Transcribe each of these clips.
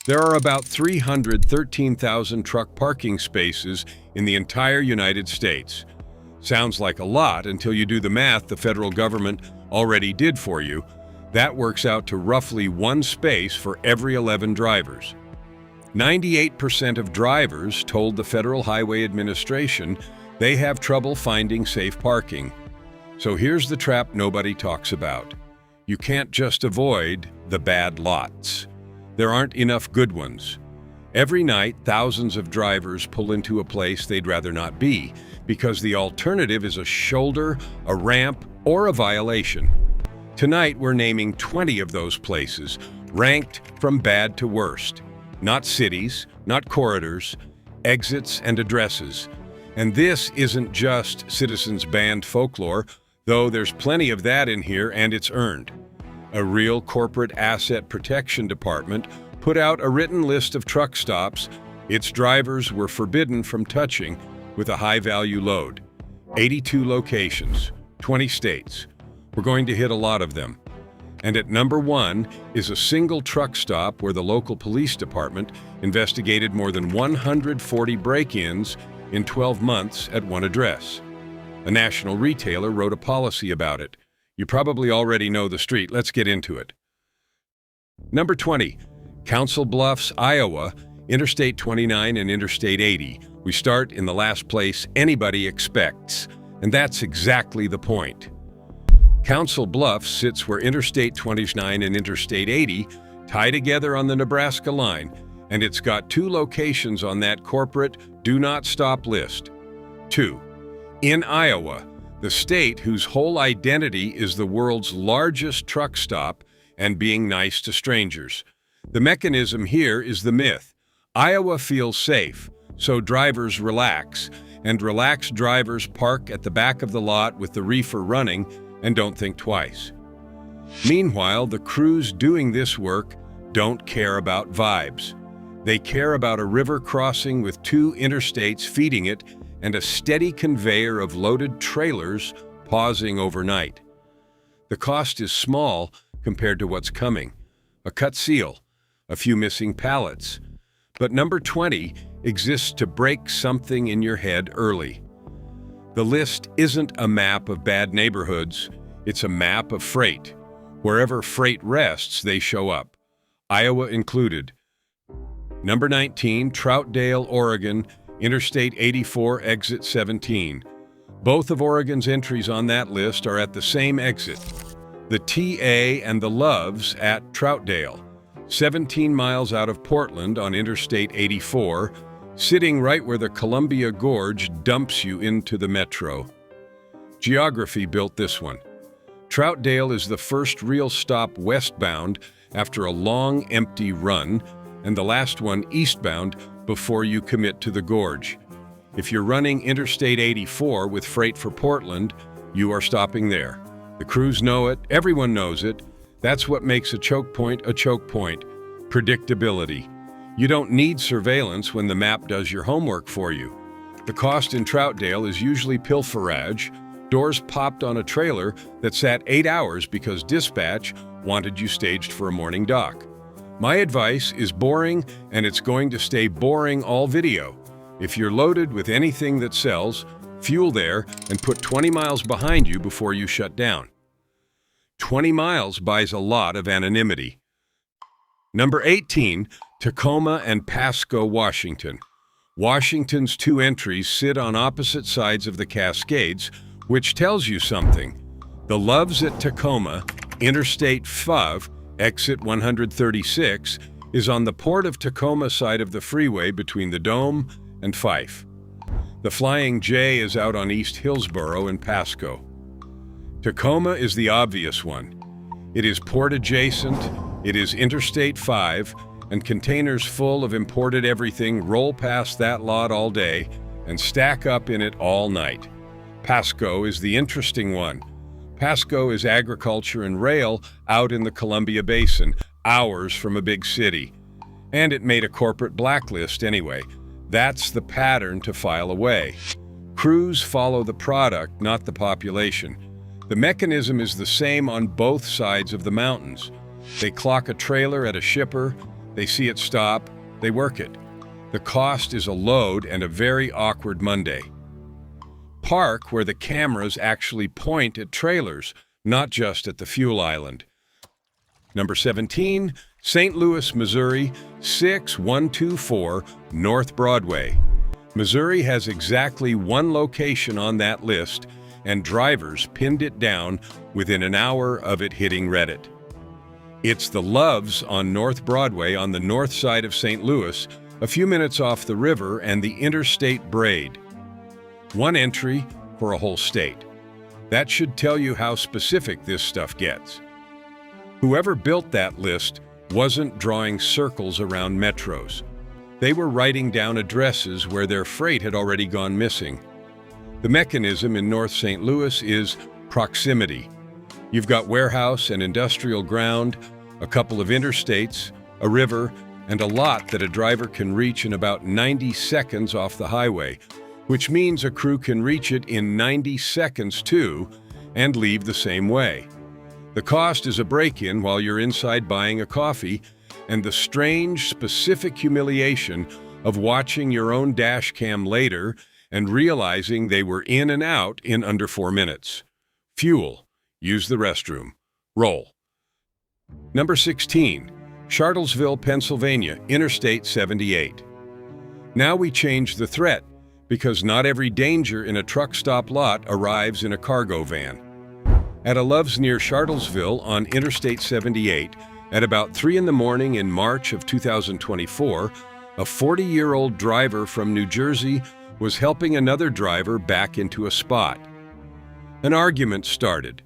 There are about 313,000 truck parking spaces in the entire United States. Sounds like a lot until you do the math the federal government already did for you. That works out to roughly one space for every 11 drivers. 98% of drivers told the Federal Highway Administration they have trouble finding safe parking. So here's the trap nobody talks about. You can't just avoid the bad lots. There aren't enough good ones. Every night, thousands of drivers pull into a place they'd rather not be because the alternative is a shoulder, a ramp, or a violation. Tonight, we're naming 20 of those places, ranked from bad to worst. Not cities, not corridors, exits and addresses. And this isn't just Citizens Band folklore, though there's plenty of that in here and it's earned. A real corporate asset protection department put out a written list of truck stops its drivers were forbidden from touching with a high-value load. 82 locations, 20 states. We're going to hit a lot of them. And at number 1 is a single truck stop where the local police department investigated more than 140 break-ins in 12 months at one address. A national retailer wrote a policy about it. You probably already know the street. Let's get into it. Number 20, Council Bluffs, Iowa, Interstate 29 and Interstate 80. We start in the last place anybody expects, and that's exactly the point. Council Bluffs sits where Interstate 29 and Interstate 80 tie together on the Nebraska line, and it's got 2 locations on that corporate do not stop list. 2. In Iowa, the state whose whole identity is the world's largest truck stop and being nice to strangers. The mechanism here is the myth. Iowa feels safe, so drivers relax, and relaxed drivers park at the back of the lot with the reefer running and don't think twice. Meanwhile, the crews doing this work don't care about vibes. They care about a river crossing with 2 interstates feeding it and a steady conveyor of loaded trailers pausing overnight. The cost is small compared to what's coming. A cut seal, a few missing pallets. But number 20 exists to break something in your head early. The list isn't a map of bad neighborhoods, it's a map of freight. Wherever freight rests, they show up, Iowa included. Number 19, Troutdale, Oregon, Interstate 84, Exit 17. Both of Oregon's entries on that list are at the same exit. The TA and the Loves at Troutdale, 17 miles out of Portland on Interstate 84, sitting right where the Columbia Gorge dumps you into the metro. Geography built this one. Troutdale is the first real stop westbound after a long, empty run, and the last one eastbound before you commit to the gorge. If you're running Interstate 84 with freight for Portland, you are stopping there. The crews know it, everyone knows it. That's what makes a choke point a choke point. Predictability. You don't need surveillance when the map does your homework for you. The cost in Troutdale is usually pilferage, doors popped on a trailer that sat 8 hours because dispatch wanted you staged for a morning dock. My advice is boring, and it's going to stay boring all video. If you're loaded with anything that sells, fuel there and put 20 miles behind you before you shut down. 20 miles buys a lot of anonymity. Number 18, Tacoma and Pasco, Washington. Washington's 2 entries sit on opposite sides of the Cascades, which tells you something. The Loves at Tacoma, Interstate 5, Exit 136, is on the Port of Tacoma side of the freeway between the Dome and Fife. The Flying J is out on East Hillsboro and Pasco. Tacoma is the obvious one. It is port adjacent, it is Interstate 5, and containers full of imported everything roll past that lot all day and stack up in it all night. Pasco is the interesting one. Pasco is agriculture and rail out in the Columbia Basin, hours from a big city. And it made a corporate blacklist anyway. That's the pattern to file away. Crews follow the product, not the population. The mechanism is the same on both sides of the mountains. They clock a trailer at a shipper, They see it stop, they work it. The cost is a load and a very awkward Monday. Park where the cameras actually point at trailers, not just at the fuel island. Number 17, St. Louis, Missouri, 6124 North Broadway. Missouri has exactly one location on that list, and drivers pinned it down within an hour of it hitting Reddit. It's the Loves on North Broadway on the north side of St. Louis, a few minutes off the river and the interstate braid. One entry for a whole state. That should tell you how specific this stuff gets. Whoever built that list wasn't drawing circles around metros. They were writing down addresses where their freight had already gone missing. The mechanism in North St. Louis is proximity. You've got warehouse and industrial ground, a couple of interstates, a river, and a lot that a driver can reach in about 90 seconds off the highway, which means a crew can reach it in 90 seconds too and leave the same way. The cost is a break-in while you're inside buying a coffee and the strange, specific humiliation of watching your own dash cam later and realizing they were in and out in under 4 minutes. Fuel. Use the restroom. Roll. Number 16. Shartlesville, Pennsylvania, Interstate 78. Now we change the threat, because not every danger in a truck stop lot arrives in a cargo van. At a Love's near Shartlesville on Interstate 78, at about 3 in the morning in March of 2024, a 40-year-old driver from New Jersey was helping another driver back into a spot. An argument started.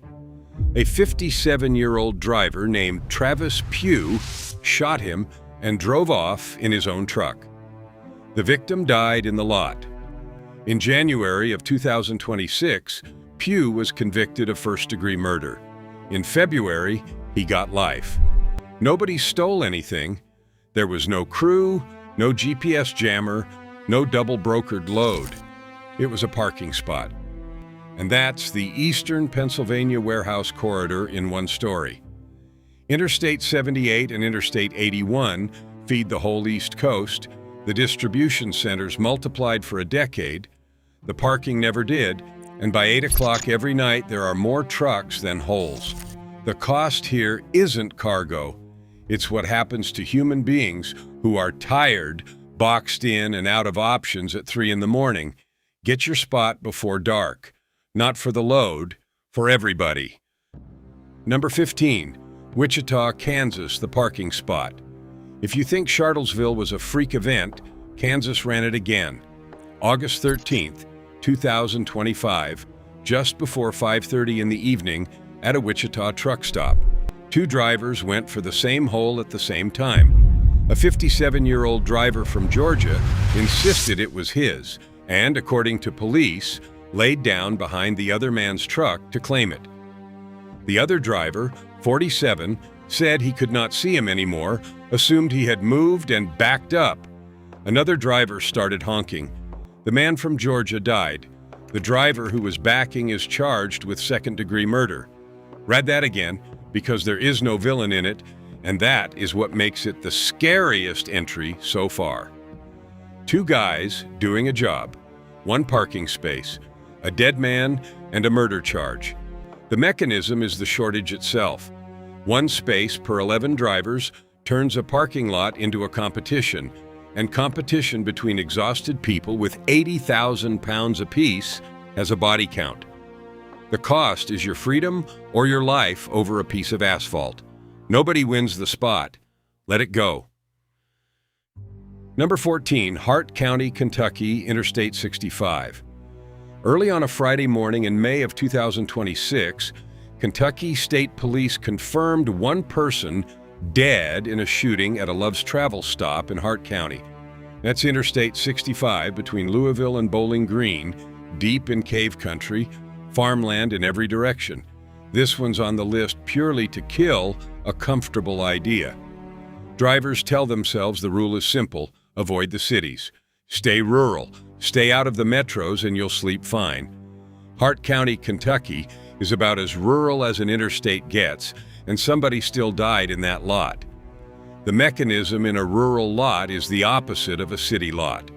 A 57-year-old driver named Travis Pugh shot him and drove off in his own truck. The victim died in the lot. In January of 2026, Pugh was convicted of first-degree murder. In February, he got life. Nobody stole anything. There was no crew, no GPS jammer, no double-brokered load. It was a parking spot. And that's the Eastern Pennsylvania warehouse corridor in one story. Interstate 78 and Interstate 81 feed the whole East Coast. The distribution centers multiplied for a decade. The parking never did, and by 8 o'clock every night there are more trucks than holes. The cost here isn't cargo. It's what happens to human beings who are tired, boxed in and out of options at 3 in the morning. Get your spot before dark. Not for the load, for everybody. Number 15, Wichita, Kansas, the parking spot. If you think Shartlesville was a freak event, Kansas ran it again. August 13th, 2025, just before 5:30 in the evening at a Wichita truck stop. 2 drivers went for the same hole at the same time. A 57-year-old driver from Georgia insisted it was his, and according to police, laid down behind the other man's truck to claim it. The other driver, 47, said he could not see him anymore, assumed he had moved and backed up. Another driver started honking. The man from Georgia died. The driver who was backing is charged with second-degree murder. Read that again, because there is no villain in it, and that is what makes it the scariest entry so far. 2 guys doing a job, 1 parking space, a dead man, and a murder charge. The mechanism is the shortage itself. 1 space per 11 drivers turns a parking lot into a competition, and competition between exhausted people with 80,000 pounds apiece has a body count. The cost is your freedom or your life over a piece of asphalt. Nobody wins the spot. Let it go. Number 14, Hart County, Kentucky, Interstate 65. Early on a Friday morning in May of 2026, Kentucky State Police confirmed 1 person dead in a shooting at a Love's Travel stop in Hart County. That's Interstate 65 between Louisville and Bowling Green, deep in cave country, farmland in every direction. This one's on the list purely to kill a comfortable idea. Drivers tell themselves the rule is simple: avoid the cities. Stay rural. Stay out of the metros and you'll sleep fine. Hart County, Kentucky is about as rural as an interstate gets, and somebody still died in that lot. The mechanism in a rural lot is the opposite of a city lot.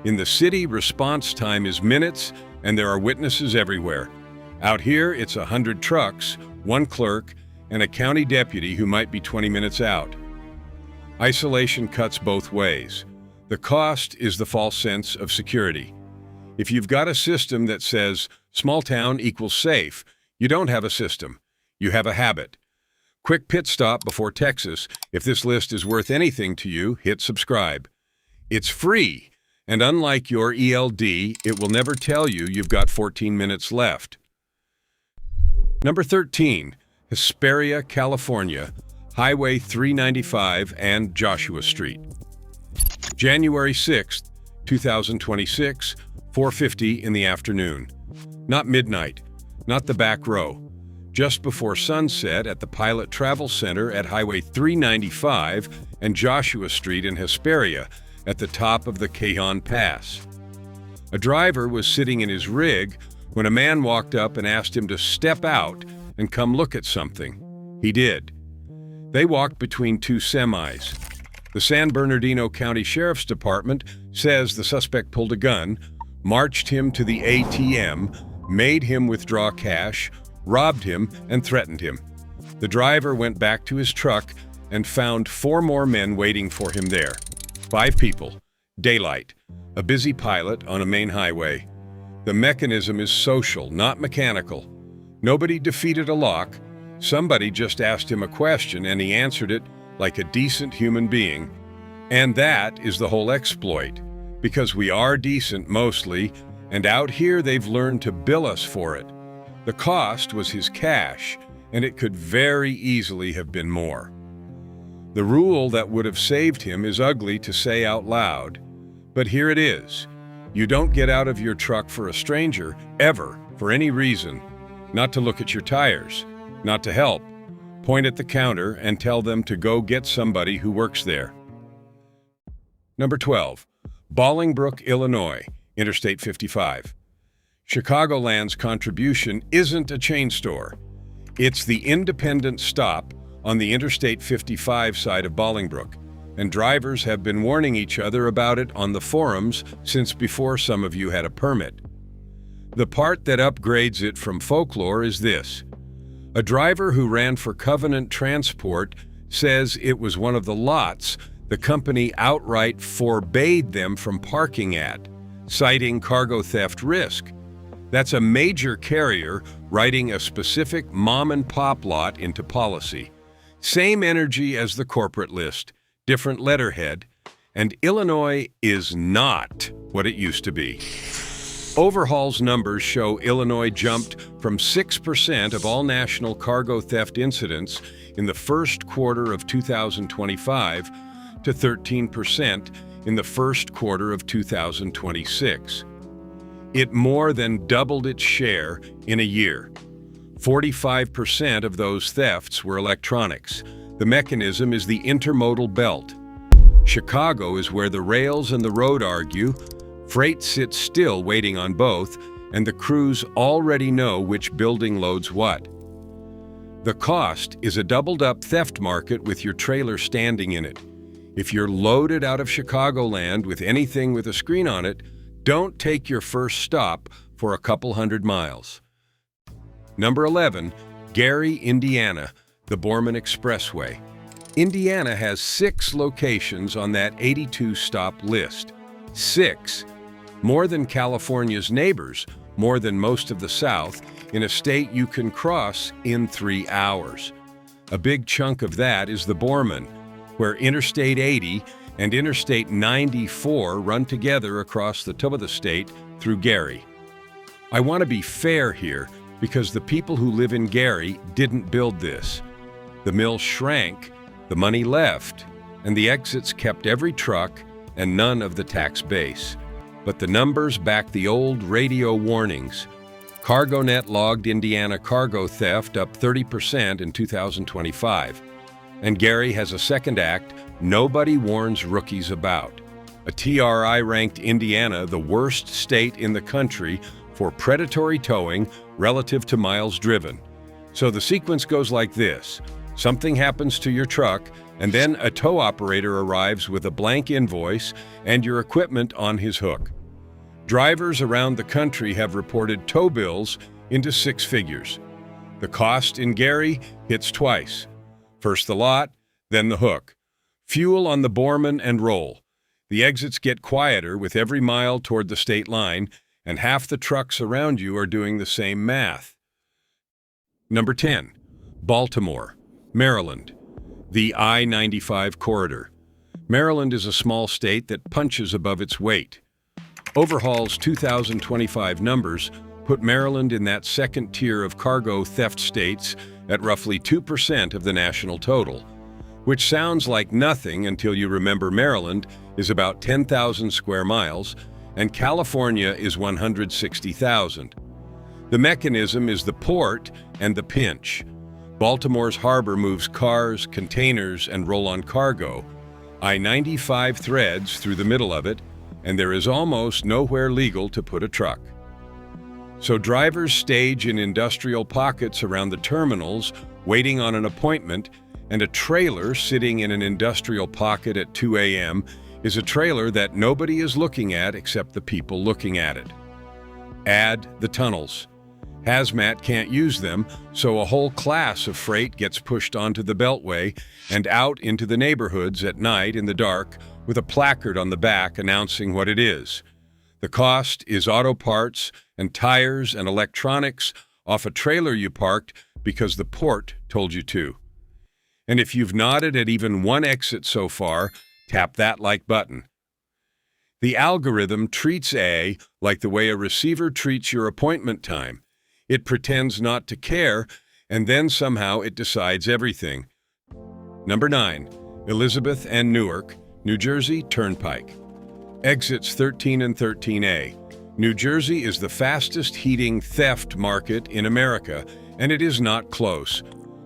In the city, response time is minutes, and there are witnesses everywhere. Out here, it's 100 trucks, one clerk, and a county deputy who might be 20 minutes out. Isolation cuts both ways. The cost is the false sense of security. If you've got a system that says small town equals safe, you don't have a system. You have a habit. Quick pit stop before Texas. If this list is worth anything to you, hit subscribe. It's free, and unlike your ELD, it will never tell you you've got 14 minutes left. Number 13, Hesperia, California, Highway 395 and Joshua Street. January 6th, 2026, 4:50 in the afternoon. Not midnight, not the back row. Just before sunset at the Pilot Travel Center at Highway 395 and Joshua Street in Hesperia at the top of the Cajon Pass. A driver was sitting in his rig when a man walked up and asked him to step out and come look at something. He did. They walked between two semis. The San Bernardino County Sheriff's Department says the suspect pulled a gun, marched him to the ATM, made him withdraw cash, robbed him, and threatened him. The driver went back to his truck and found 4 more men waiting for him there. 5 people. Daylight. A busy pilot on a main highway. The mechanism is social, not mechanical. Nobody defeated a lock. Somebody just asked him a question and he answered it like a decent human being. And that is the whole exploit. Because we are decent mostly, and out here they've learned to bill us for it. The cost was his cash, and it could very easily have been more. The rule that would have saved him is ugly to say out loud, but here it is. You don't get out of your truck for a stranger, ever, for any reason. Not to look at your tires, not to help. Point at the counter and tell them to go get somebody who works there. Number 12, Bolingbrook, Illinois, Interstate 55. Chicagoland's contribution isn't a chain store. It's the independent stop on the Interstate 55 side of Bolingbrook, and drivers have been warning each other about it on the forums since before some of you had a permit. The part that upgrades it from folklore is this. A driver who ran for Covenant Transport says it was one of the lots the company outright forbade them from parking at, citing cargo theft risk. That's a major carrier writing a specific mom-and-pop lot into policy. Same energy as the corporate list, different letterhead, and Illinois is not what it used to be. Overhaul's numbers show Illinois jumped from 6% of all national cargo theft incidents in the first quarter of 2025 to 13% in the first quarter of 2026. It more than doubled its share in a year. 45% of those thefts were electronics. The mechanism is the intermodal belt. Chicago is where the rails and the road argue, freight sits still waiting on both, and the crews already know which building loads what. The cost is a doubled-up theft market with your trailer standing in it. If you're loaded out of Chicagoland with anything with a screen on it, don't take your first stop for a couple hundred miles. Number 11, Gary, Indiana, the Borman Expressway. Indiana has 6 locations on that 82-stop list. 6. More than California's neighbors, more than most of the South, in a state you can cross in 3 hours. A big chunk of that is the Borman, where Interstate 80 and Interstate 94 run together across the top of the state through Gary. I want to be fair here because the people who live in Gary didn't build this. The mill shrank, the money left, and the exits kept every truck and none of the tax base. But the numbers back the old radio warnings. CargoNet logged Indiana cargo theft up 30% in 2025. And Gary has a second act nobody warns rookies about. A TRI ranked Indiana the worst state in the country for predatory towing relative to miles driven. So the sequence goes like this. Something happens to your truck, and then a tow operator arrives with a blank invoice and your equipment on his hook. Drivers around the country have reported tow bills into six figures. The cost in Gary hits twice. First the lot, then the hook. Fuel on the Borman and roll. The exits get quieter with every mile toward the state line, and half the trucks around you are doing the same math. Number 10. Baltimore, Maryland. The I-95 corridor. Maryland is a small state that punches above its weight. Overhaul's 2025 numbers put Maryland in that second tier of cargo theft states at roughly 2% of the national total, which sounds like nothing until you remember Maryland is about 10,000 square miles and California is 160,000. The mechanism is the port and the pinch. Baltimore's harbor moves cars, containers, and roll-on cargo. I-95 threads through the middle of it, and there is almost nowhere legal to put a truck. So drivers stage in industrial pockets around the terminals, waiting on an appointment, and a trailer sitting in an industrial pocket at 2 a.m. is a trailer that nobody is looking at except the people looking at it. Add the tunnels. Hazmat can't use them, so a whole class of freight gets pushed onto the beltway and out into the neighborhoods at night in the dark with a placard on the back announcing what it is. The cost is auto parts and tires and electronics off a trailer you parked because the port told you to. And if you've nodded at even one exit so far, tap that like button. The algorithm treats A like the way a receiver treats your appointment time. It pretends not to care, and then somehow it decides everything. Number 9. Elizabeth and Newark, New Jersey Turnpike. Exits 13 and 13A. New Jersey is the fastest heating theft market in America, and it is not close.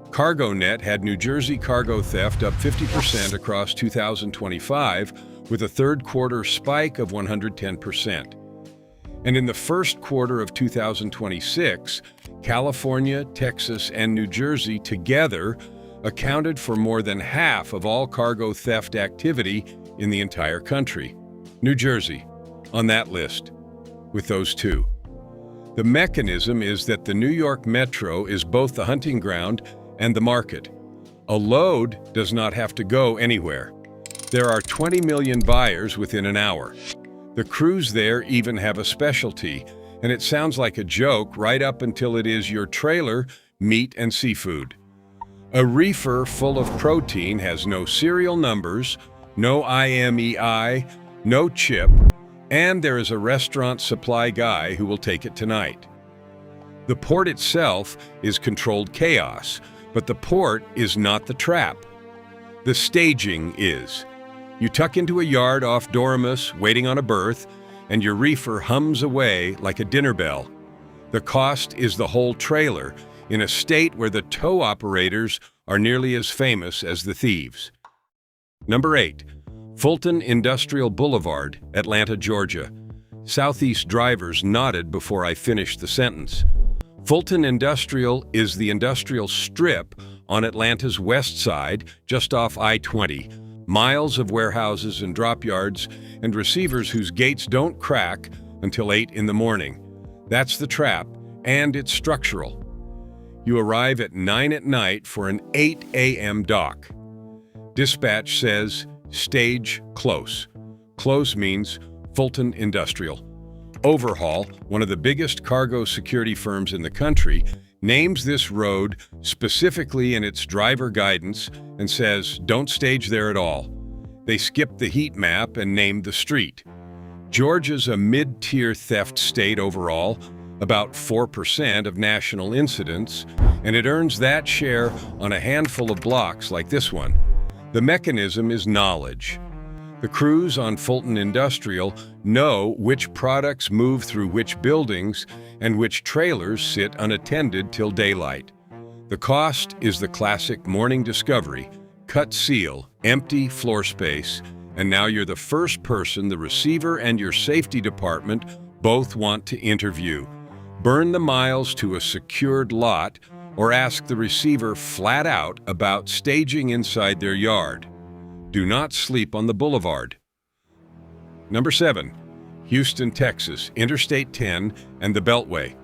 CargoNet had New Jersey cargo theft up 50% across 2025, with a third quarter spike of 110%. And in the first quarter of 2026, California, Texas, and New Jersey together accounted for more than half of all cargo theft activity in the entire country. New Jersey, on that list, with those two. The mechanism is that the New York Metro is both the hunting ground and the market. A load does not have to go anywhere. There are 20 million buyers within an hour. The crews there even have a specialty, and it sounds like a joke right up until it is your trailer, meat, and seafood. A reefer full of protein has no serial numbers, no IMEI, no chip, and there is a restaurant supply guy who will take it tonight. The port itself is controlled chaos, but the port is not the trap. The staging is. You tuck into a yard off Doremus, waiting on a berth, and your reefer hums away like a dinner bell. The cost is the whole trailer, in a state where the tow operators are nearly as famous as the thieves. Number 8. Fulton Industrial Boulevard, Atlanta, Georgia. Southeast drivers nodded before I finished the sentence. Fulton Industrial is the industrial strip on Atlanta's west side, just off I-20. Miles of warehouses and drop yards and receivers whose gates don't crack until 8 in the morning. That's the trap, and it's structural. You arrive at 9 at night for an 8 a.m. dock. Dispatch says, stage close. Close means Fulton Industrial. Overhaul, one of the biggest cargo security firms in the country, names this road specifically in its driver guidance and says, don't stage there at all. They skipped the heat map and named the street. Georgia's a mid-tier theft state overall, about 4% of national incidents, and it earns that share on a handful of blocks like this one. The mechanism is knowledge. The crews on Fulton Industrial know which products move through which buildings and which trailers sit unattended till daylight. The cost is the classic morning discovery, cut seal, empty floor space, and now you're the first person the receiver and your safety department both want to interview. Burn the miles to a secured lot, or ask the receiver flat out about staging inside their yard. Do not sleep on the boulevard. Number 7. Houston, Texas, Interstate 10 and the Beltway.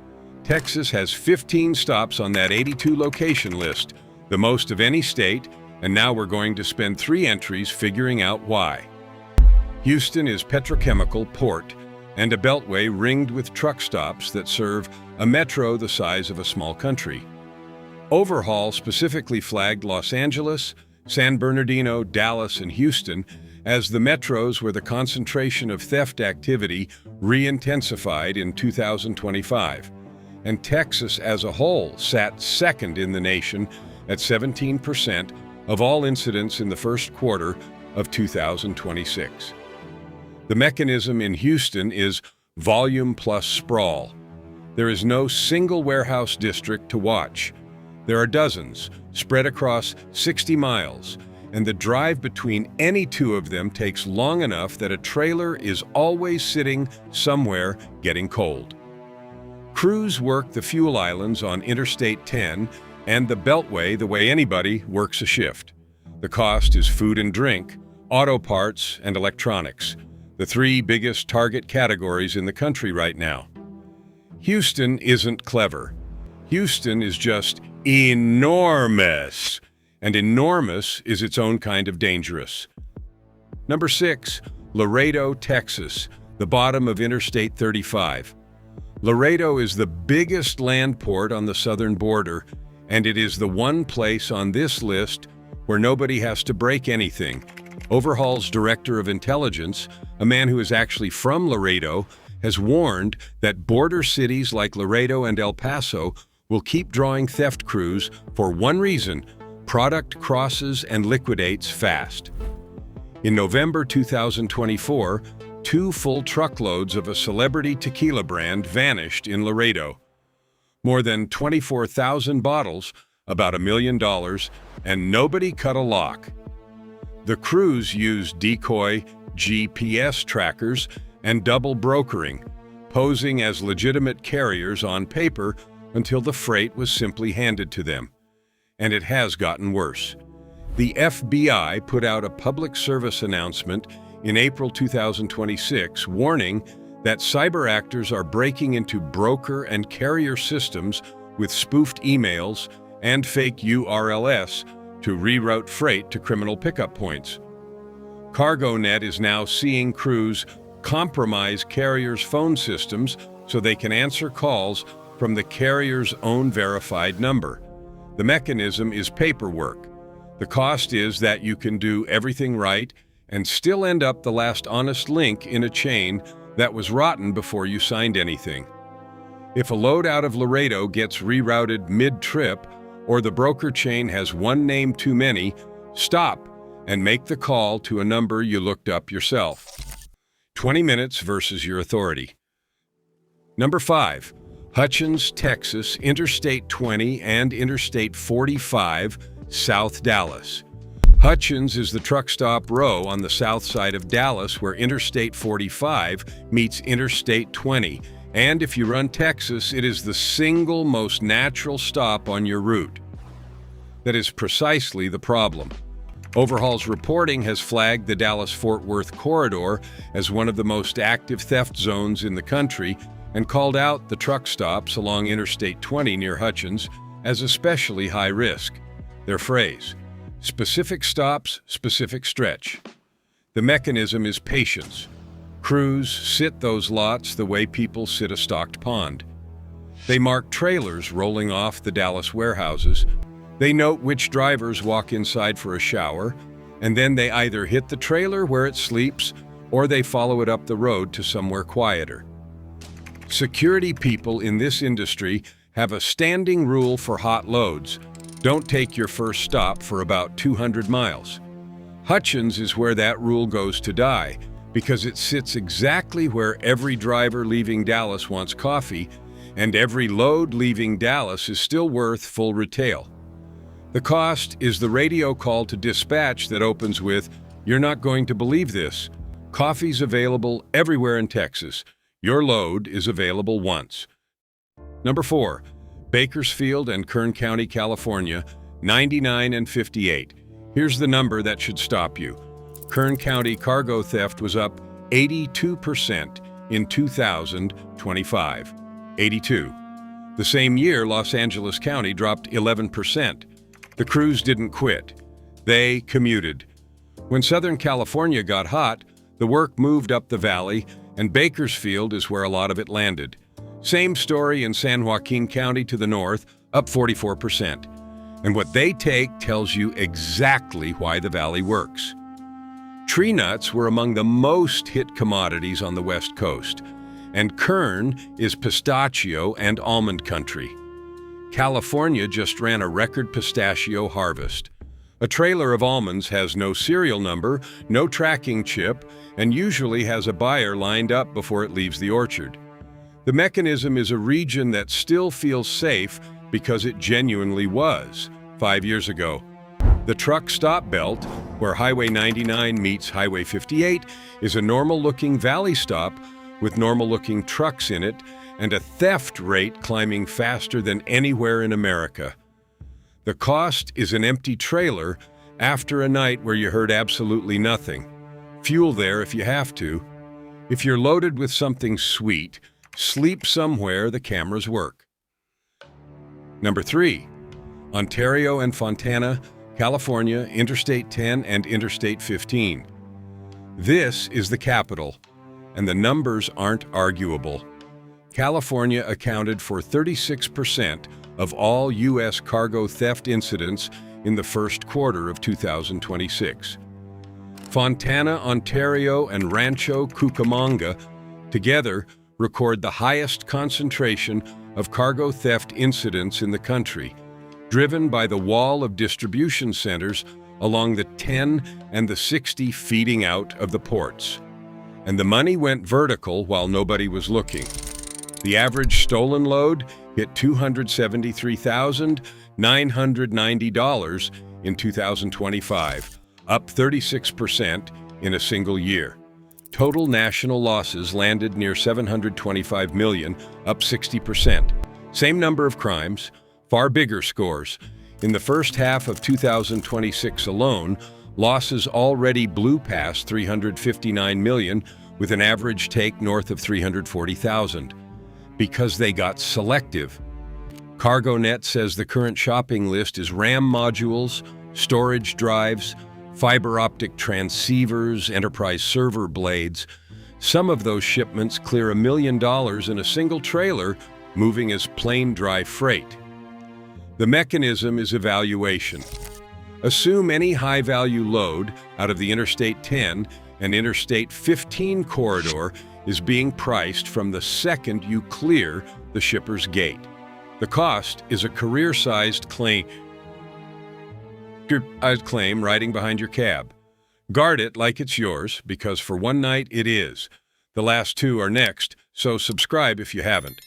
Texas has 15 stops on that 82 location list, the most of any state, and now we're going to spend 3 entries figuring out why. Houston is petrochemical, port, and a beltway ringed with truck stops that serve a metro the size of a small country. Overhaul specifically flagged Los Angeles, San Bernardino, Dallas, and Houston as the metros where the concentration of theft activity re-intensified in 2025. And Texas as a whole sat second in the nation at 17% of all incidents in the first quarter of 2026. The mechanism in Houston is volume plus sprawl. There is no single warehouse district to watch. There are dozens, spread across 60 miles, and the drive between any 2 of them takes long enough that a trailer is always sitting somewhere getting cold. Crews work the fuel islands on Interstate 10 and the Beltway the way anybody works a shift. The cost is food and drink, auto parts, and electronics, the 3 biggest target categories in the country right now. Houston isn't clever. Houston is just enormous, and enormous is its own kind of dangerous. Number 6, Laredo, Texas, the bottom of Interstate 35. Laredo is the biggest land port on the southern border, and it is the one place on this list where nobody has to break anything. Overhaul's Director of Intelligence, a man who is actually from Laredo, has warned that border cities like Laredo and El Paso will keep drawing theft crews for one reason: product crosses and liquidates fast. In November 2024, 2 full truckloads of a celebrity tequila brand vanished in Laredo. More than 24,000 bottles, about $1 million, and nobody cut a lock. The crews used decoy GPS trackers and double brokering, posing as legitimate carriers on paper until the freight was simply handed to them. And it has gotten worse. The FBI put out a public service announcement in April 2026 warning that cyber actors are breaking into broker and carrier systems with spoofed emails and fake URLs to reroute freight to criminal pickup points. CargoNet is now seeing crews compromise carriers' phone systems so they can answer calls from the carrier's own verified number. The mechanism is paperwork. The cost is that you can do everything right and still end up the last honest link in a chain that was rotten before you signed anything. If a load out of Laredo gets rerouted mid-trip, or the broker chain has one name too many, stop and make the call to a number you looked up yourself. 20 minutes versus your authority. Number 5, Hutchins, Texas, Interstate 20 and Interstate 45, South Dallas. Hutchins is the truck stop row on the south side of Dallas where Interstate 45 meets Interstate 20, and if you run Texas, it is the single most natural stop on your route. That is precisely the problem. Overhaul's reporting has flagged the Dallas-Fort Worth corridor as one of the most active theft zones in the country and called out the truck stops along Interstate 20 near Hutchins as especially high risk. Their phrase: specific stops, specific stretch. The mechanism is patience. Crews sit those lots the way people sit a stocked pond. They mark trailers rolling off the Dallas warehouses. They note which drivers walk inside for a shower, and then they either hit the trailer where it sleeps or they follow it up the road to somewhere quieter. Security people in this industry have a standing rule for hot loads: don't take your first stop for about 200 miles. Hutchins is where that rule goes to die, because it sits exactly where every driver leaving Dallas wants coffee, and every load leaving Dallas is still worth full retail. The cost is the radio call to dispatch that opens with, "You're not going to believe this. Coffee's available everywhere in Texas. Your load is available once." Number 4, Bakersfield and Kern County, California, 99 and 58. Here's the number that should stop you. Kern County cargo theft was up 82% in 2025. 82. The same year, Los Angeles County dropped 11%. The crews didn't quit. They commuted. When Southern California got hot, the work moved up the valley, and Bakersfield is where a lot of it landed. Same story in San Joaquin County to the north, up 44%. And what they take tells you exactly why the valley works. Tree nuts were among the most hit commodities on the West Coast, and Kern is pistachio and almond country. California just ran a record pistachio harvest. A trailer of almonds has no serial number, no tracking chip, and usually has a buyer lined up before it leaves the orchard. The mechanism is a region that still feels safe because it genuinely was 5 years ago. The truck stop belt, where Highway 99 meets Highway 58, is a normal-looking valley stop with normal-looking trucks in it and a theft rate climbing faster than anywhere in America. The cost is an empty trailer after a night where you heard absolutely nothing. Fuel there if you have to. If you're loaded with something sweet, sleep somewhere the cameras work. Number 3. Ontario and Fontana, California, Interstate 10 and Interstate 15. This is the capital, and the numbers aren't arguable. California accounted for 36% of all U.S. cargo theft incidents in the first quarter of 2026. Fontana, Ontario, and Rancho Cucamonga together record the highest concentration of cargo theft incidents in the country, driven by the wall of distribution centers along the 10 and the 60 feeding out of the ports. And the money went vertical while nobody was looking. The average stolen load hit $273,990 in 2025, up 36% in a single year. Total national losses landed near $725 million, up 60%. Same number of crimes, far bigger scores. In the first half of 2026 alone, losses already blew past $359 million, with an average take north of $340,000. Because they got selective. CargoNet says the current shopping list is RAM modules, storage drives, fiber optic transceivers, enterprise server blades. Some of those shipments clear $1 million in a single trailer, moving as plain dry freight. The mechanism is evaluation. Assume any high-value load out of the Interstate 10 and Interstate 15 corridor is being priced from the second you clear the shipper's gate. The cost is a career-sized claim riding behind your cab. Guard it like it's yours, because for one night it is. The last two are next, so subscribe if you haven't.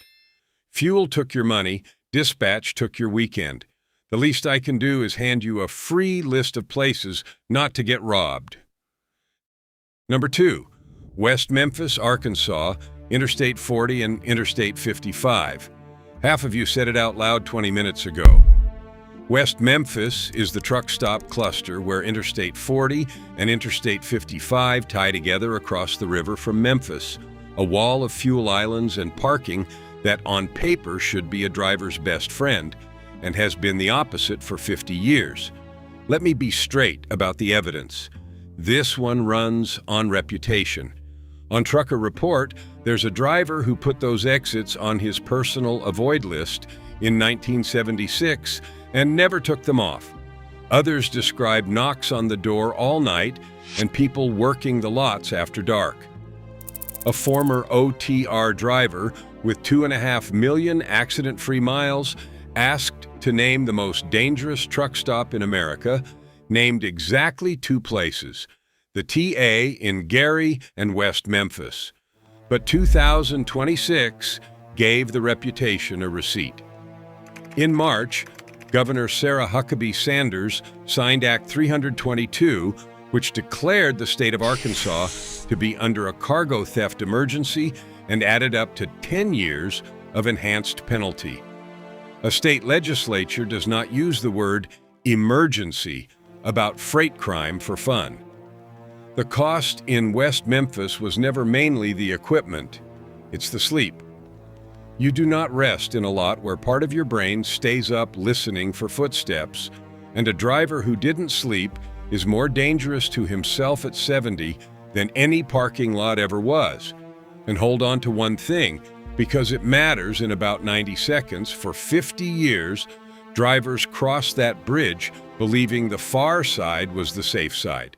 Fuel took your money, dispatch took your weekend. The least I can do is hand you a free list of places not to get robbed. Number 2. West Memphis, Arkansas, Interstate 40 and Interstate 55. Half of you said it out loud 20 minutes ago. West Memphis is the truck stop cluster where Interstate 40 and Interstate 55 tie together across the river from Memphis, a wall of fuel islands and parking that on paper should be a driver's best friend and has been the opposite for 50 years. Let me be straight about the evidence. This one runs on reputation. On Trucker Report, there's a driver who put those exits on his personal avoid list in 1976 and never took them off. Others describe knocks on the door all night and people working the lots after dark. A former OTR driver with 2.5 million accident-free miles asked to name the most dangerous truck stop in America, named exactly 2 places, the TA in Gary and West Memphis. But 2026 gave the reputation a receipt. In March, Governor Sarah Huckabee Sanders signed Act 322, which declared the state of Arkansas to be under a cargo theft emergency and added up to 10 years of enhanced penalty. A state legislature does not use the word emergency about freight crime for fun. The cost in West Memphis was never mainly the equipment, it's the sleep. You do not rest in a lot where part of your brain stays up listening for footsteps, and a driver who didn't sleep is more dangerous to himself at 70 than any parking lot ever was. And hold on to one thing, because it matters in about 90 seconds. For 50 years, drivers crossed that bridge believing the far side was the safe side.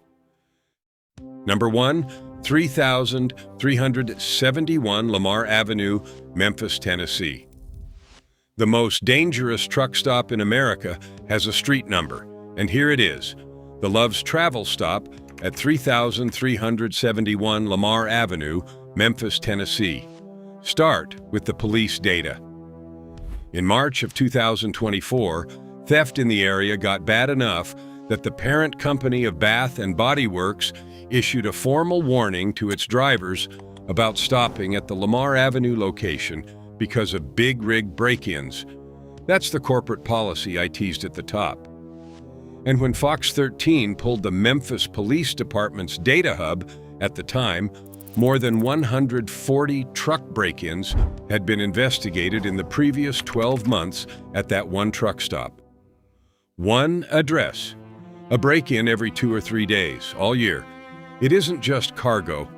Number 1, 3371 Lamar Avenue, Memphis, Tennessee. The most dangerous truck stop in America has a street number, and here it is, the Love's Travel Stop at 3371 Lamar Avenue, Memphis, Tennessee. Start with the police data. In March of 2024, theft in the area got bad enough that the parent company of Bath and Body Works issued a formal warning to its drivers about stopping at the Lamar Avenue location because of big rig break-ins. That's the corporate policy I teased at the top. And when Fox 13 pulled the Memphis Police Department's data hub at the time, more than 140 truck break-ins had been investigated in the previous 12 months at that one truck stop. One address, a break-in every 2 or 3 days, all year. It isn't just cargo.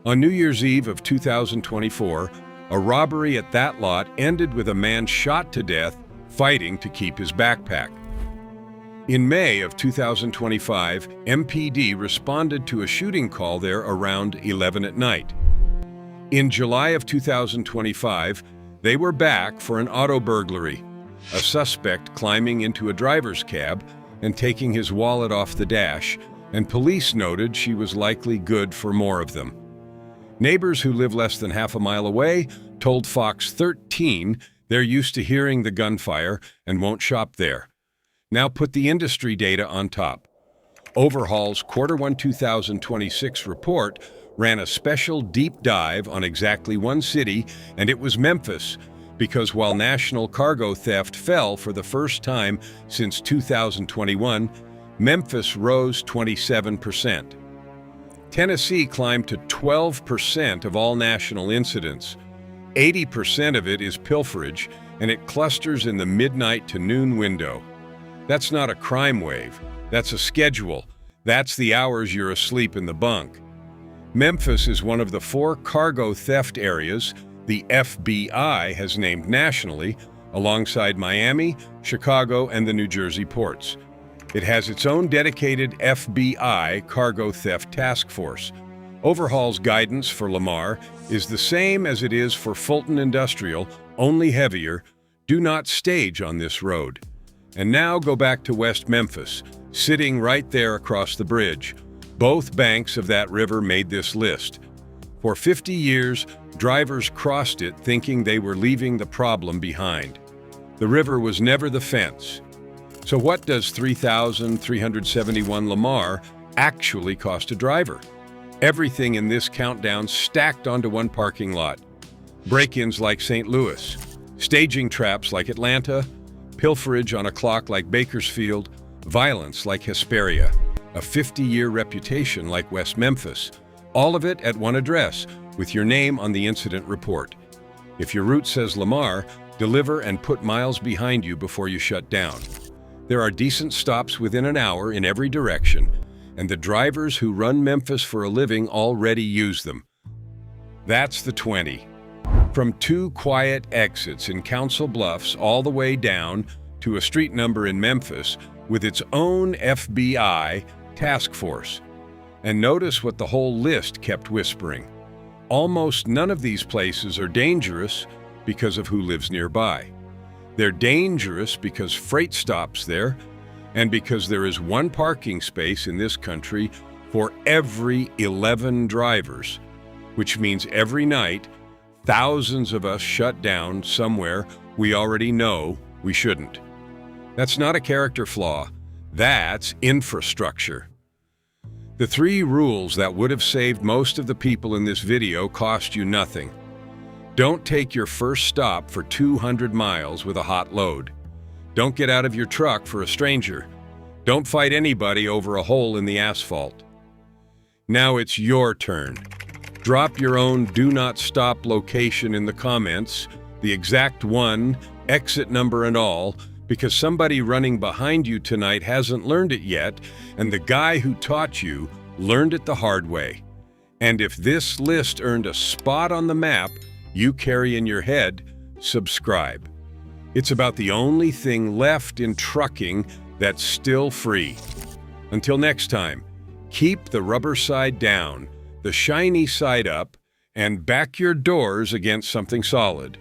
On New Year's Eve of 2024, a robbery at that lot ended with a man shot to death fighting to keep his backpack. In May of 2025, MPD responded to a shooting call there around 11 at night. In July of 2025, they were back for an auto burglary, a suspect climbing into a driver's cab and taking his wallet off the dash, and police noted she was likely good for more of them. Neighbors who live less than half a mile away told Fox 13 they're used to hearing the gunfire and won't shop there. Now put the industry data on top. Overhaul's Q1 2026 report ran a special deep dive on exactly one city, and it was Memphis, because while national cargo theft fell for the first time since 2021, Memphis rose 27%. Tennessee climbed to 12% of all national incidents. 80% of it is pilferage, and it clusters in the midnight to noon window. That's not a crime wave. That's a schedule. That's the hours you're asleep in the bunk. Memphis is one of the 4 cargo theft areas the FBI has named nationally, alongside Miami, Chicago, and the New Jersey ports. It has its own dedicated FBI cargo theft task force. Overhaul's guidance for Lamar is the same as it is for Fulton Industrial, only heavier. Do not stage on this road. And now go back to West Memphis, sitting right there across the bridge. Both banks of that river made this list. For 50 years, drivers crossed it thinking they were leaving the problem behind. The river was never the fence. So what does 3,371 Lamar actually cost a driver? Everything in this countdown stacked onto one parking lot. Break-ins like St. Louis, staging traps like Atlanta, pilferage on a clock like Bakersfield, violence like Hesperia, a 50-year reputation like West Memphis. All of it at one address, with your name on the incident report. If your route says Lamar, deliver and put miles behind you before you shut down. There are decent stops within an hour in every direction, and the drivers who run Memphis for a living already use them. That's the 20. From 2 quiet exits in Council Bluffs all the way down to a street number in Memphis with its own FBI task force. And notice what the whole list kept whispering. Almost none of these places are dangerous because of who lives nearby. They're dangerous because freight stops there, and because there is one parking space in this country for every 11 drivers, which means every night, thousands of us shut down somewhere we already know we shouldn't. That's not a character flaw. That's infrastructure. The 3 rules that would have saved most of the people in this video cost you nothing. Don't take your first stop for 200 miles with a hot load. Don't get out of your truck for a stranger. Don't fight anybody over a hole in the asphalt. Now it's your turn. Drop your own do not stop location in the comments, the exact one, exit number and all, because somebody running behind you tonight hasn't learned it yet, and the guy who taught you learned it the hard way. And if this list earned a spot on the map you carry in your head, subscribe. It's about the only thing left in trucking that's still free. Until next time, keep the rubber side down, the shiny side up, and back your doors against something solid.